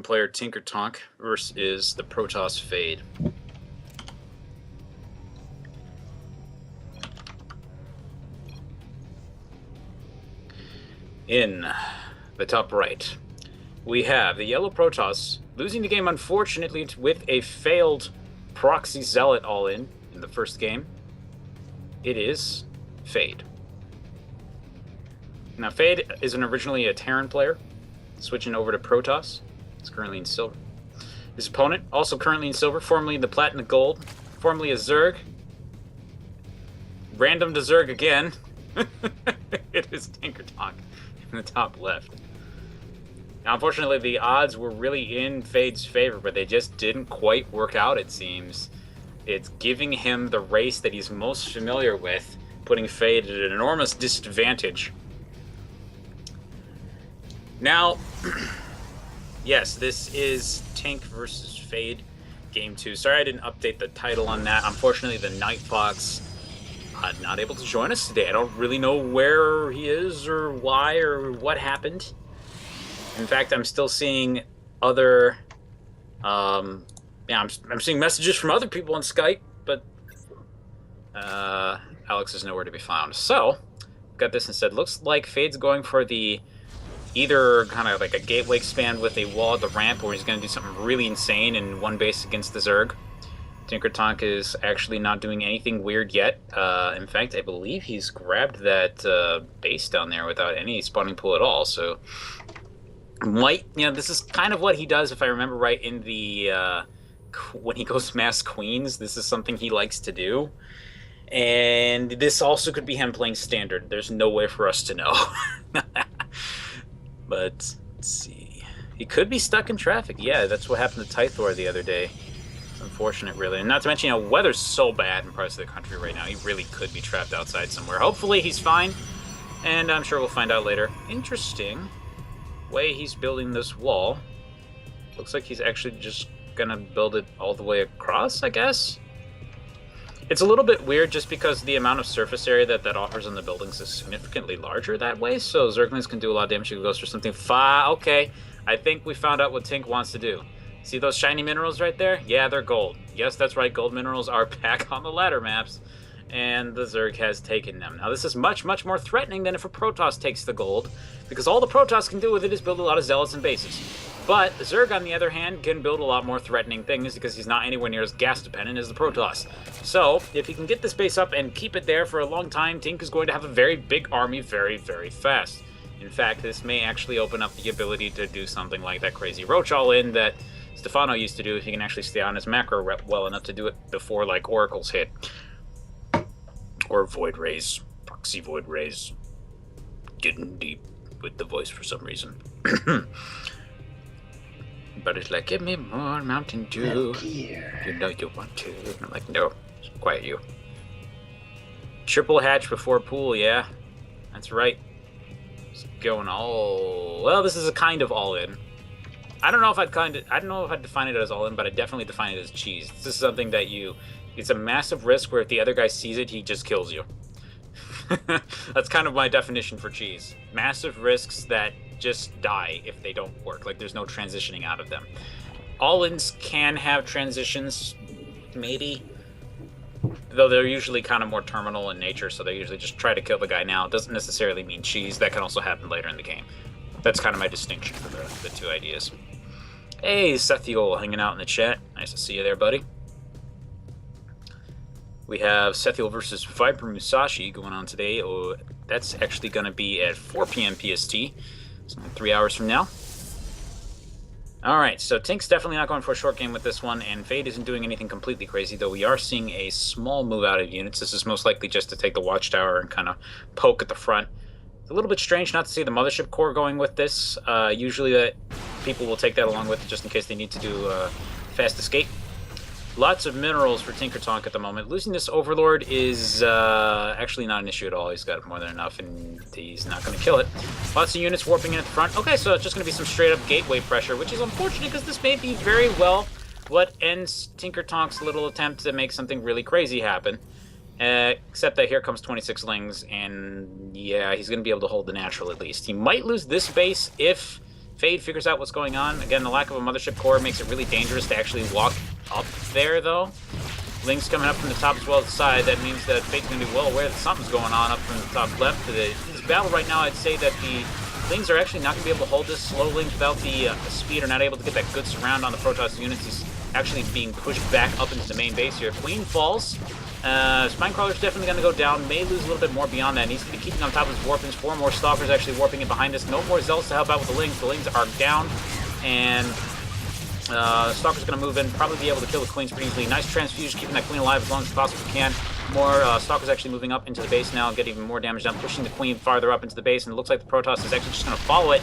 player Tinkertonk versus the Protoss Fade. In the top right, we have the yellow Protoss losing the game, unfortunately, with a failed proxy zealot all-in the first game. It is Fade. Now, Fade is originally a Terran player, switching over to Protoss. He's currently in silver. His opponent, also currently in silver, formerly in the plat and the gold, formerly a Zerg. Random to Zerg again. It is Tinkertonk in the top left. Now, unfortunately, the odds were really in Fade's favor, but they just didn't quite work out, it seems. It's giving him the race that he's most familiar with, putting Fade at an enormous disadvantage. Now, yes, this is Tink versus Fade, Game 2. Sorry I didn't update the title on that. Unfortunately, the Night Fox not able to join us today. I don't really know where he is or why or what happened. In fact, I'm still seeing other... I'm seeing messages from other people on Skype, but Alex is nowhere to be found. So, got this instead. Looks like Fade's going for the either kind of like a gateway expand with a wall at the ramp, or he's going to do something really insane in one base against the Zerg. Tinkertonk is actually not doing anything weird yet. In fact, I believe he's grabbed that base down there without any spawning pool at all. So, this is kind of what he does, if I remember right, in the when he goes mass queens. This is something he likes to do. And this also could be him playing standard. There's no way for us to know. But, let's see. He could be stuck in traffic. Yeah, that's what happened to Tythor the other day. It's unfortunate, really. And not to mention, weather's so bad in parts of the country right now. He really could be trapped outside somewhere. Hopefully he's fine. And I'm sure we'll find out later. Interesting way he's building this wall. Looks like he's actually just gonna build it all the way across, I guess. It's a little bit weird just because the amount of surface area that offers in the buildings is significantly larger that way, so Zerglings can do a lot of damage. He goes for something okay, I think we found out what Tink wants to do. See those shiny minerals right there? Yeah, they're gold. Yes, that's right, gold minerals are back on the ladder maps, and the Zerg has taken them. Now, this is much, much more threatening than if a Protoss takes the gold, because all the Protoss can do with it is build a lot of Zealots and bases. But the Zerg, on the other hand, can build a lot more threatening things because he's not anywhere near as gas-dependent as the Protoss. So, if he can get this base up and keep it there for a long time, Tink is going to have a very big army very, very fast. In fact, this may actually open up the ability to do something like that crazy Roach all-in that Stefano used to do if he can actually stay on his macro rep well enough to do it before, like, Oracles hit. Or Void Rays. Proxy Void Rays. Getting deep with the voice for some reason. But it's like, give me more Mountain Dew. You know you want to. And I'm like, no, quiet you. Triple hatch before pool, yeah. That's right. It's going all... Well, this is a kind of all-in. I don't know if I'd define it as all-in, but I definitely define it as cheese. This is something that it's a massive risk where if the other guy sees it, he just kills you. That's kind of my definition for cheese. Massive risks that just die if they don't work. Like, there's no transitioning out of them. All-ins can have transitions, maybe. Though they're usually kind of more terminal in nature, so they usually just try to kill the guy now. It doesn't necessarily mean cheese. That can also happen later in the game. That's kind of my distinction for the two ideas. Hey, Sethiol hanging out in the chat. Nice to see you there, buddy. We have Sethiol versus Viper Musashi going on today. Oh, that's actually going to be at 4 p.m. PST. So 3 hours from now. Alright, so Tink's definitely not going for a short game with this one, and Fade isn't doing anything completely crazy, though we are seeing a small move out of units. This is most likely just to take the Watchtower and kind of poke at the front. It's a little bit strange not to see the Mothership Core going with this. Usually people will take that along with it just in case they need to do fast escape. Lots of minerals for Tinkertonk at the moment. Losing this Overlord is actually not an issue at all. He's got more than enough, and he's not going to kill it. Lots of units warping in at the front. Okay, so it's just going to be some straight-up gateway pressure, which is unfortunate because this may be very well what ends Tinkertonk's little attempt to make something really crazy happen. Except that here comes 26 Lings, and yeah, he's going to be able to hold the natural at least. He might lose this base if Fade figures out what's going on. Again, the lack of a mothership core makes it really dangerous to actually walk up there, though. Ling's coming up from the top as well as the side. That means that Fade's going to be well aware that something's going on up from the top left. This battle right now, I'd say that the Lings are actually not going to be able to hold this slow Lings without the speed, or not able to get that good surround on the Protoss units. He's actually being pushed back up into the main base here. Queen falls. Spinecrawler's definitely going to go down. May lose a little bit more beyond that. Needs to be keeping on top of his warpings. 4 more Stalkers actually warping in behind us. No more Zealots to help out with the Lings. The Lings are down. And Stalker's going to move in. Probably be able to kill the Queens pretty easily. Nice transfusion, keeping that Queen alive as long as possibly can. More Stalkers actually moving up into the base now. Get even more damage down. Pushing the Queen farther up into the base. And it looks like the Protoss is actually just going to follow it.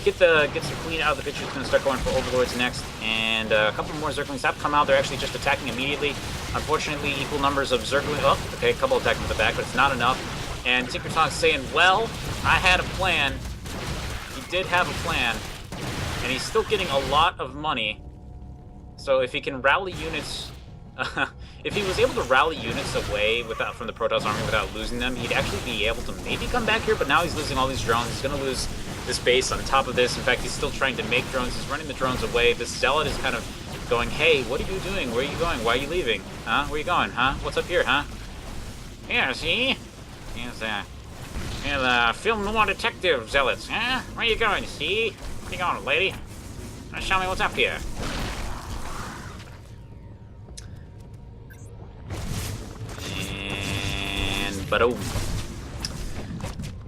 Get the Queen out of the picture. It's going to start going for Overlords next. And a couple more Zerglings have come out. They're actually just attacking immediately. Unfortunately, equal numbers of Zerglings. Oh, okay, a couple attacking from the back, but it's not enough. And Tinkertonk's saying, well, I had a plan. He did have a plan. And he's still getting a lot of money. So if he can rally units... if he was able to rally units away from the Protoss army without losing them, he'd actually be able to maybe come back here, but now he's losing all these drones. He's going to lose this base on top of this. In fact, he's still trying to make drones. He's running the drones away. This Zealot is kind of going, hey, what are you doing? Where are you going? Why are you leaving? Huh? Where are you going? Huh? What's up here, huh? Yeah, see? Here's film noir detective Zealots, huh? Where are you going, see? Where you going, lady? Show me what's up here. But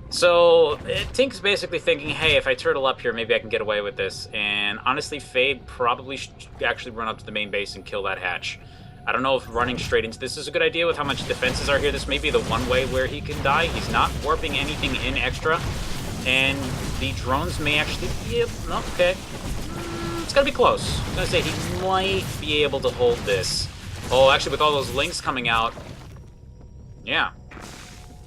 so Tink's basically thinking, hey, if I turtle up here, maybe I can get away with this. And honestly, Fade probably should actually run up to the main base and kill that hatch. I don't know if running straight into this is a good idea with how much defenses are here. This may be the one way where he can die. He's not warping anything in extra. And the drones may actually be able... No, okay. It's going to be close. I was going to say, he might be able to hold this. Oh, actually, with all those links coming out... Yeah.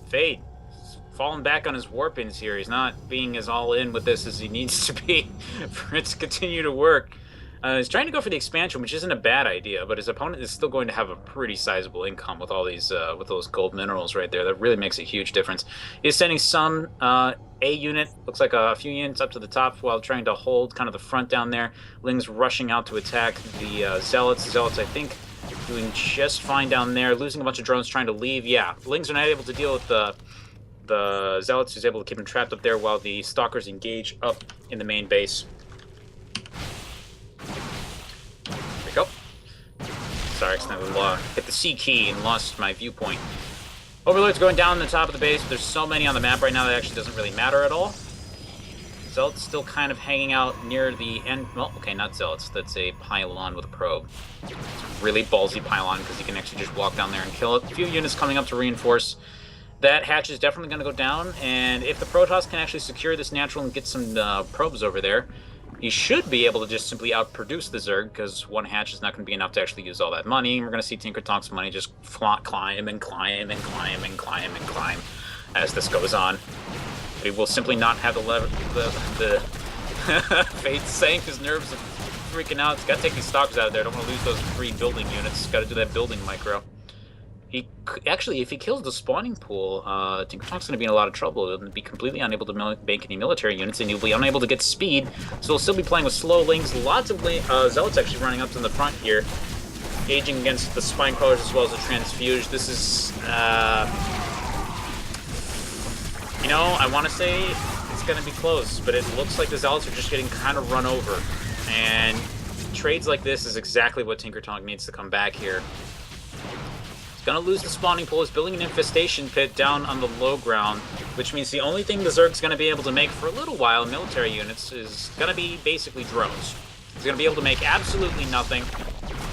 Fade. He's falling back on his warpings here. He's not being as all in with this as he needs to be for it to continue to work. He's trying to go for the expansion, which isn't a bad idea, but his opponent is still going to have a pretty sizable income with all these, with those gold minerals right there. That really makes a huge difference. He's sending some A unit, looks like a few units up to the top while trying to hold kind of the front down there. Ling's rushing out to attack the Zealots. The Zealots, I think, doing just fine down there, losing a bunch of drones trying to leave. Yeah, Lings are not able to deal with the Zealots, who's able to keep them trapped up there while the Stalkers engage up in the main base. There we go. Sorry, accidentally hit the C key and lost my viewpoint. Overlord's going down the top of the base, but there's so many on the map right now that actually doesn't really matter at all. Zealot's still kind of hanging out near the end. Well, okay, not Zealots. That's a pylon with a probe. It's a really ballsy pylon because you can actually just walk down there and kill it. A few units coming up to reinforce. That hatch is definitely going to go down, and if the Protoss can actually secure this natural and get some probes over there, he should be able to just simply outproduce the Zerg, because one hatch is not going to be enough to actually use all that money. We're going to see Tinkertonk's money just climb and climb and climb and climb and climb as this goes on. He will simply not have the Fade saying his nerves are freaking out. He's got to take these Stalkers out of there. Don't want to lose those 3 building units. Got to do that building micro. Actually, if he kills the spawning pool, Tinkertonk's going to be in a lot of trouble. He'll be completely unable to make any military units, and he'll be unable to get speed. So he'll still be playing with slow Lings. Lots of Zealots actually running up to the front here, engaging against the Spinecrawlers as well as the Transfuge. This is... You know, I want to say it's going to be close, but it looks like the Zealots are just getting kind of run over. And trades like this is exactly what Tinkertonk needs to come back here. He's going to lose the spawning pool. He's building an infestation pit down on the low ground, which means the only thing the Zerg's going to be able to make for a little while, military units, is going to be basically drones. He's going to be able to make absolutely nothing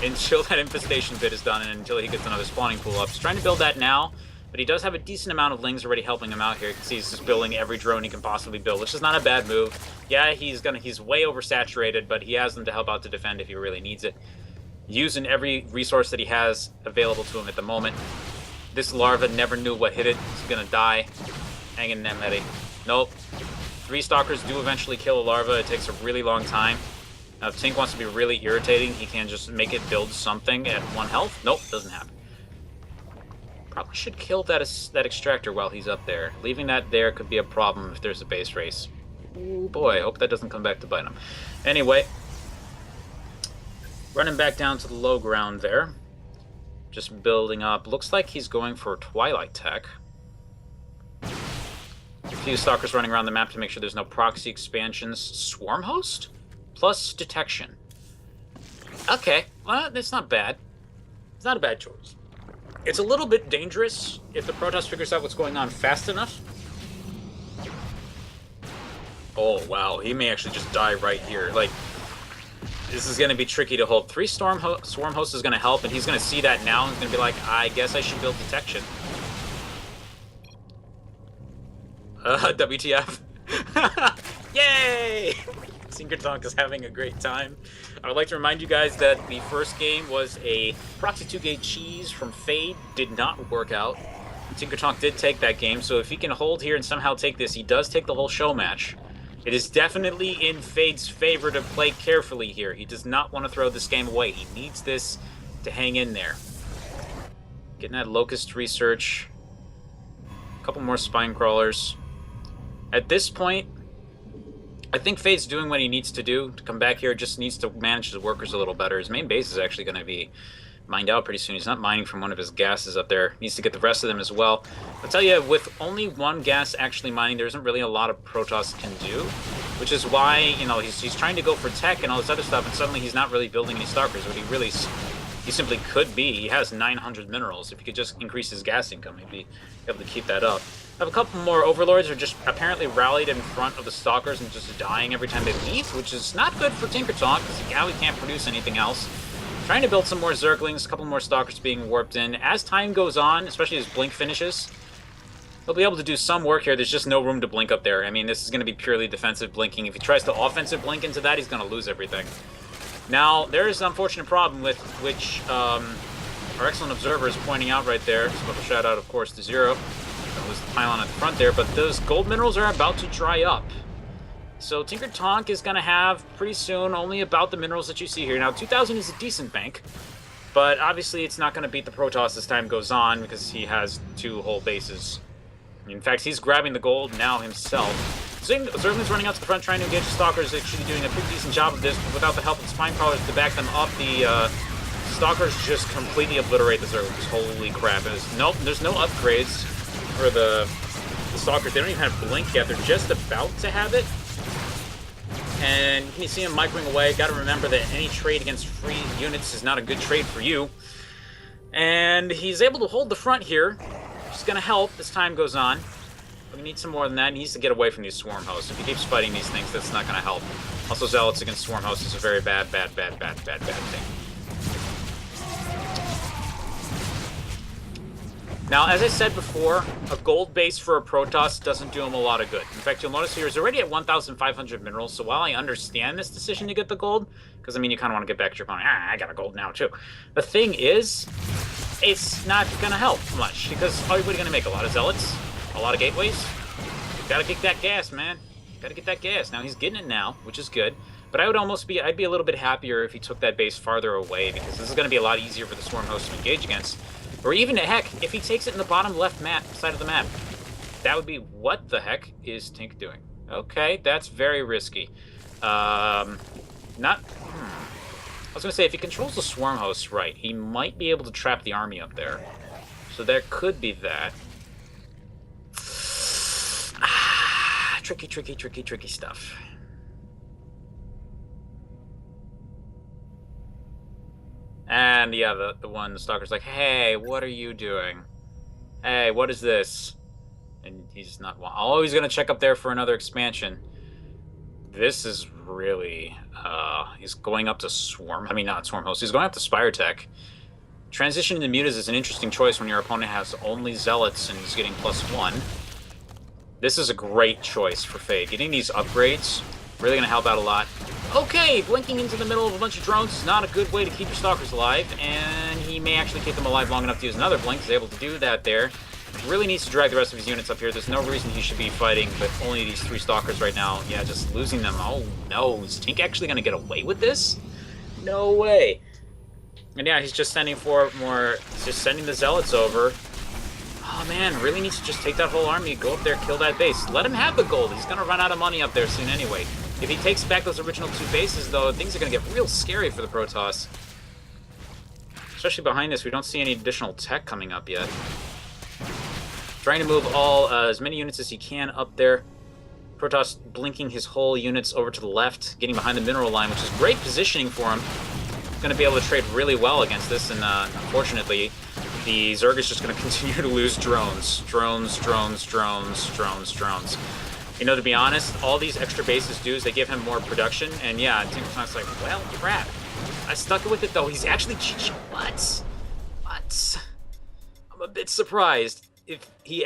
until that infestation pit is done and until he gets another spawning pool up. He's trying to build that now. But he does have a decent amount of Lings already helping him out here. You can see he's just building every drone he can possibly build, which is not a bad move. Yeah, he's way oversaturated, but he has them to help out to defend if he really needs it. Using every resource that he has available to him at the moment. This larva never knew what hit it. It's gonna die. Hanging in there, Medi. Nope. 3 Stalkers do eventually kill a larva. It takes a really long time. Now, if Tink wants to be really irritating, he can just make it build something at 1 health. Nope, doesn't happen. Probably should kill that extractor while he's up there. Leaving that there could be a problem if there's a base race. Oh boy, I hope that doesn't come back to bite him. Anyway, running back down to the low ground there. Just building up. Looks like he's going for Twilight Tech. A few stalkers running around the map to make sure there's no proxy expansions. Swarm Host? Plus Detection. Okay, well, that's not bad. It's not a bad choice. It's a little bit dangerous if the Protoss figures out what's going on fast enough. Oh, wow, he may actually just die right here. Like, this is going to be tricky to hold. 3 Swarm Host is going to help, and he's going to see that now and he's going to be like, I guess I should build Detection. WTF. Yay! Tinkertonk is having a great time. I would like to remind you guys that the first game was a Proxy 2-gate cheese from Fade. Did not work out. Tinkertonk did take that game, so if he can hold here and somehow take this, he does take the whole show match. It is definitely in Fade's favor to play carefully here. He does not want to throw this game away. He needs this to hang in there. Getting that Locust research. A couple more Spine Crawlers. At this point, I think Fade's doing what he needs to do to come back here. Just needs to manage his workers a little better. His main base is actually going to be mined out pretty soon. He's not mining from one of his gases up there. Needs to get the rest of them as well. I'll tell you, with only one gas actually mining, there isn't really a lot of Protoss can do, which is why, you know, he's trying to go for tech and all this other stuff, and suddenly he's not really building any stalkers. What he simply could be. He has 900 minerals. If he could just increase his gas income, he'd be able to keep that up. I have a couple more Overlords who are just apparently rallied in front of the Stalkers and just dying every time they leave, which is not good for Tinkertonk, because now he can't produce anything else. Trying to build some more Zerglings, a couple more Stalkers being warped in. As time goes on, especially as Blink finishes, he'll be able to do some work here. There's just no room to Blink up there. I mean, this is going to be purely defensive blinking. If he tries to offensive Blink into that, he's going to lose everything. Now, there is an unfortunate problem with which our excellent observer is pointing out right there. Special shout out, of course, to Zero. That was the pylon at the front there, but those gold minerals are about to dry up. So Tinkertonk is going to have, pretty soon, only about the minerals that you see here. Now, 2,000 is a decent bank, but obviously it's not going to beat the Protoss as time goes on, because he has 2 whole bases. In fact, he's grabbing the gold now himself. Zergling's running out to the front, trying to engage the Stalkers, actually doing a pretty decent job of this, but without the help of the Spine Crawlers to back them up, the Stalkers just completely obliterate the Zerglings. Holy crap. Nope, there's no upgrades for the Stalkers. They don't even have Blink yet. They're just about to have it. And you see him microing away. Got to remember that any trade against free units is not a good trade for you. And he's able to hold the front here, which is going to help as time goes on. But we need some more than that. He needs to get away from these Swarm Hosts. If he keeps fighting these things, that's not going to help. Also, Zealots against Swarm Hosts is a very bad thing. Now, as I said before, a gold base for a Protoss doesn't do him a lot of good. In fact, you'll notice here he's already at 1,500 minerals, so while I understand this decision to get the gold, because, I mean, you kind of want to get back to your opponent, I got a gold now, too. The thing is, it's not going to help much, because what are you going to make? A lot of Zealots? A lot of Gateways? You got to get that gas, man. Got to get that gas. Now, he's getting it now, which is good. But I'd be a little bit happier if he took that base farther away, because this is going to be a lot easier for the Swarm Host to engage against. Or even, heck, if he takes it in the bottom left side of the map. That would be, what the heck is Tink doing? Okay, that's very risky. I was going to say, if he controls the Swarm Hosts right, he might be able to trap the army up there. So there could be that. Tricky stuff. And yeah, the Stalker's like, hey, what are you doing? Hey, what is this? And he's not... Oh, he's going to check up there for another expansion. This is really... he's going up to not Swarm Host. He's going up to Spire Tech. Transition into Mutas is an interesting choice when your opponent has only Zealots and he's getting +1. This is a great choice for Fade. Getting these upgrades, really going to help out a lot. Okay, blinking into the middle of a bunch of drones is not a good way to keep your Stalkers alive, and he may actually keep them alive long enough to use another blink. He's able to do that there. He really needs to drag the rest of his units up here. There's no reason he should be fighting with only these 3 Stalkers right now. Yeah, just losing them. Oh no, is Tink actually going to get away with this? No way. And yeah, he's just sending for more. He's just sending the Zealots over. Oh man, really needs to just take that whole army, go up there, kill that base. Let him have the gold. He's gonna run out of money up there soon anyway. If he takes back those original 2 bases, though, things are gonna get real scary for the Protoss. Especially behind this, we don't see any additional tech coming up yet. Trying to move as many units as he can up there. Protoss blinking his whole units over to the left, getting behind the mineral line, which is great positioning for him. Going to be able to trade really well against this, and unfortunately, the Zerg is just going to continue to lose drones. Drones. You know, to be honest, all these extra bases do is they give him more production, and yeah, Tinkertonk's like, well, crap. I stuck with it, though. He's actually GG. What? I'm a bit surprised. If he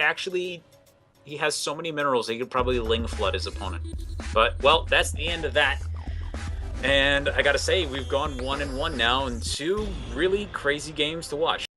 has so many minerals, he could probably Ling Flood his opponent. But, well, that's the end of that. And I gotta say, we've gone 1-1 now, and 2 really crazy games to watch.